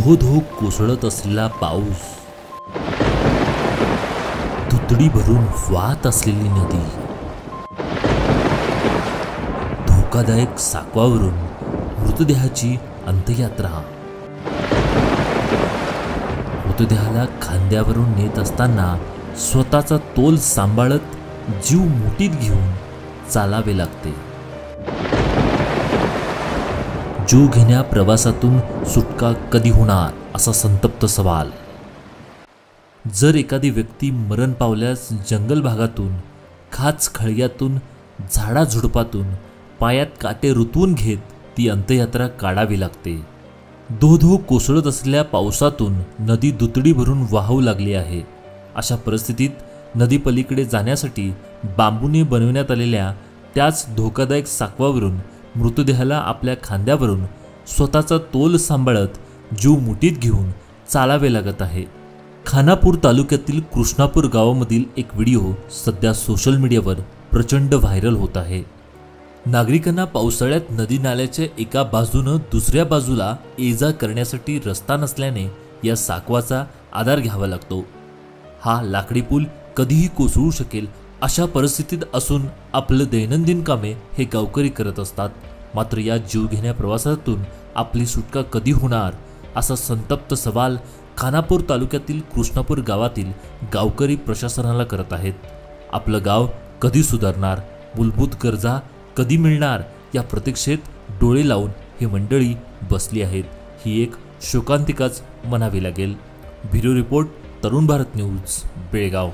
धो धो कोसळत असलेला पाऊस, दुतडी भरून वाहत असलेली नदी, धोकादायक साकवावरून मृतदेहाची अंत्ययात्रा, मृतदेहाला खांद्यावरून नेत असताना स्वतःचा तोल सांभाळत जीव मुठीत घेऊन चालावे लागते. जीव घेण्या प्रवासातून सुटका कधी होणार असा संतप्त सवाल. जर एखादी व्यक्ती मरण पावल्यास जंगल भागातून, खाच खळग्यातून, झाडाझुडपातून पायात काटे रुतवून घेत ती अंत्ययात्रा काढावी लागते. धो धो कोसळत असलेल्या पावसातून नदी दुतडी भरून वाहू लागली आहे. अशा परिस्थितीत नदीपलीकडे जाण्यासाठी बांबूने बनवण्यात आलेल्या त्याच धोकादायक साकवावरून मृतदेहाला आपल्या खांद्यावरून स्वतःचा तोल सांभाळत जीव मुठीत घेऊन चालावे लागत आहे. खानापूर तालुक्यातील कृष्णापूर गावामधील एक व्हिडिओ सध्या सोशल मीडियावर प्रचंड व्हायरल होत आहे. नागरिकांना पावसाळ्यात नदी नाल्याच्या एका बाजूनं दुसऱ्या बाजूला ये-जा करण्यासाठी रस्ता नसल्याने या साकवाचा आधार घ्यावा लागतो. हा लाकडी पूल कधीही कोसळू शकेल अशा परिस्थितीत असून आपलं दैनंदिन कामे हे गावकरी करत असतात. मात्र या जीवघेण्या प्रवासातून आपली सुटका कधी होणार असा संतप्त सवाल खानापूर तालुक्यातील कृष्णापूर गावातील गावकरी प्रशासनाला करत आहेत. आपलं गाव कधी सुधारणार, मूलभूत गरजा कधी मिळणार या प्रतीक्षेत डोळे लावून ही मंडळी बसली आहेत. ही एक शोकांतिकाच म्हणावी लागेल. Bureau report, Tarun Bharat news, Belgaum.